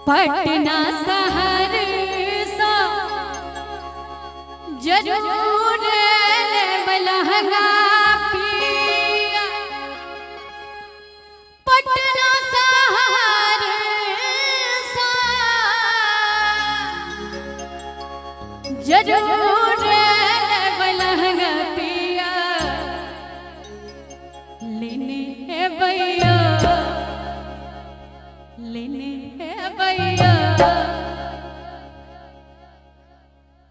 पटना शहर सा जरूर बलहंगा पिया, पटना शहर सा जरूर बलहंगा पिया, लेने है भैया लेने है भैया,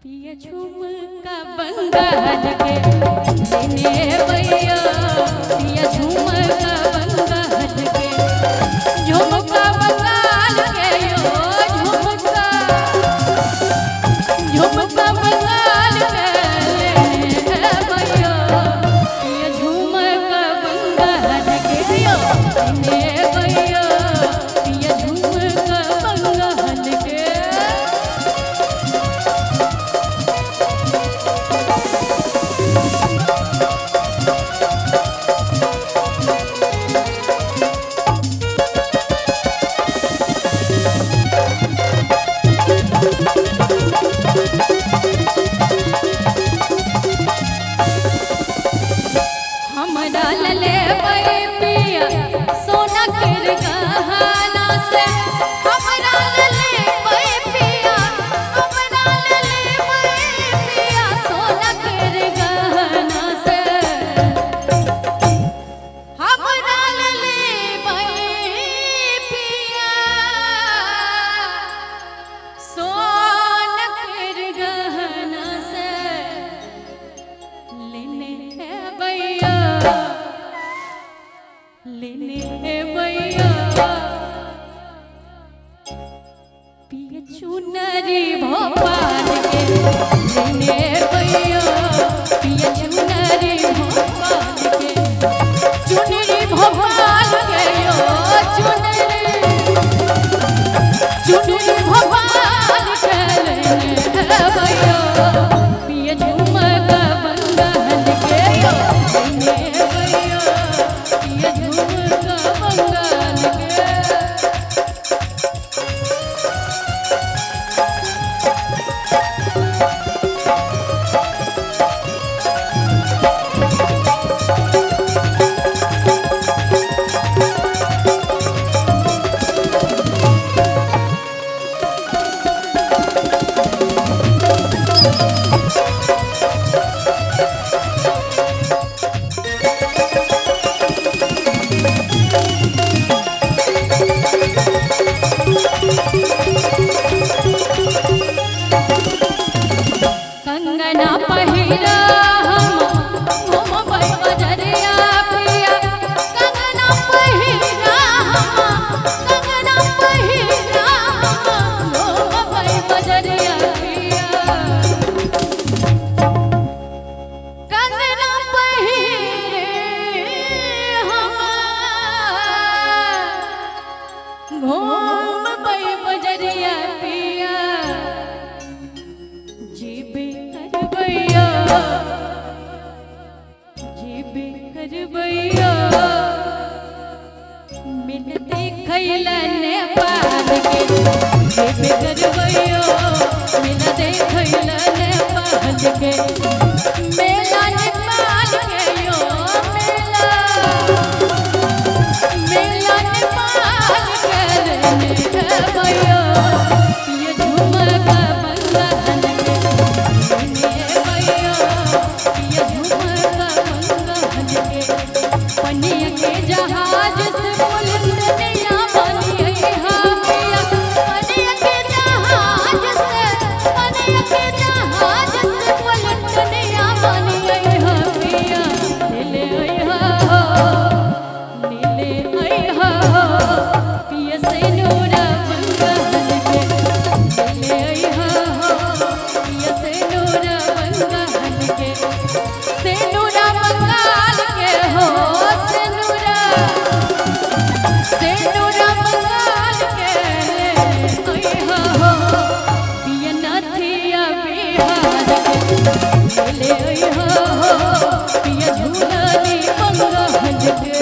पिया झुमका बंगाल के लेने है भैया, पिया झुमका बंगाल के, झुमका बंगाल के यो झुमका झुमका बंगाल के लेने है भैया, पिया झुमका बंगाल के यो लेने है भैया, हमरा लले पिया सोना के गहना से, हमरा लले पिया हमरा लले पिया सोना के गहना से, हमरा लले पिया सोना के गहना से, लेने है भैया लेने है भैया, पिया चुनरी भोपाल के लेने भैया, पिया चुनरी भोपाल के, चुनरी भोपाल के यो चुनरी भोपाल के लेने है भैया, पिया झुमका बंगाल के यो लेने है भैया, पिया झुमका बंगाल के। कंगना पहिरा हम घूमबै बजरिया पिया, कंगना पहिरा कंगना पहिरा घूमबै बजरिया पिया, कंगना पहिरे हम घूमबै बजरिया पिया, जीबे करबैया मिल देखैला नेपाल के, जीबे करबैया मिल देखैला नेपाल के, मेला नेपाल के यो मेला नेपाल के लेने है भैया, पिया झुमका बंगाल के लेने है भैया, पिया झुमका बंगाल के, पनिया के जहाज से बुलंदिया बनिए हा पिया, पनिया के जहाज से बुलंदिया बनिए हा पिया, ले आई हा पिया से नूरा बंगाल के, ले आई हा पिया से नूरा बंगाल के, से नूरा बंगाल के हो से नूरा बंगाल के, ले आई हा पिया नाथिया बिहार के, ले आई हा पिया झूलनी बंगाल के।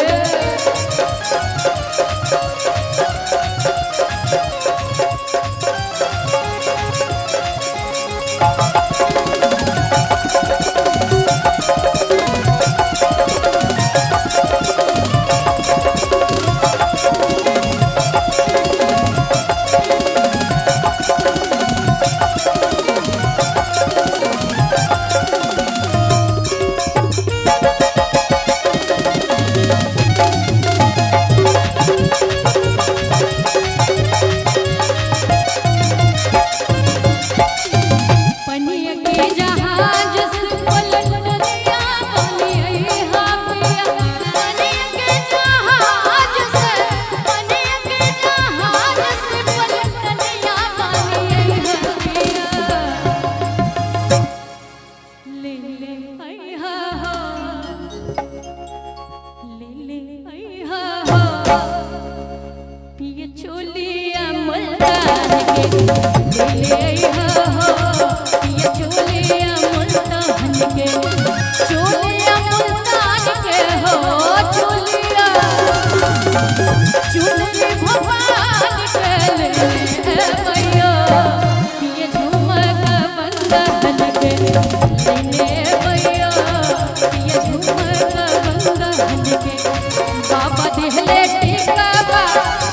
मुल्तान के ले हो पिया चोलिया मुल्तान के चोलिया मुल्तान के हो चोलिया चुनरी भगवान के ले भैया पिया झुमका बंधन के ले भैया पिया झुमका बंधन के बाबा दिहले टीका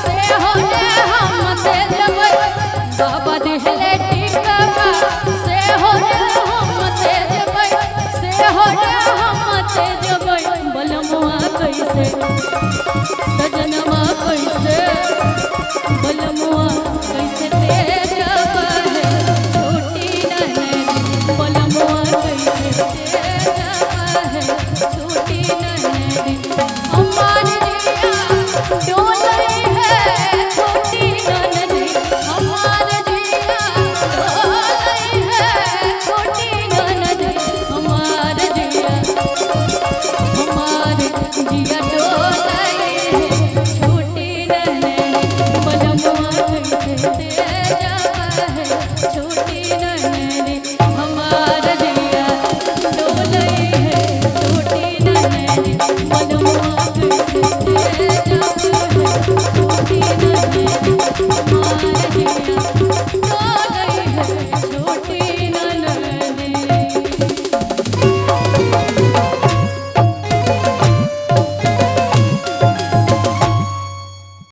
से हो रे हम ते जबै बाबा दिहले टीका से हो रे हम ते जबै से हो रे हम ते जबै बलमुआ कैसे सजनवा कैसे बलमुआ कैसे ते जबै छोटी ननद बलमुआ कैसे ते जबै छोटी ननद हमार जिया डोलई है छोटी ननद हमार जिया डोलई है छोटी ननद हमार जिया डोलई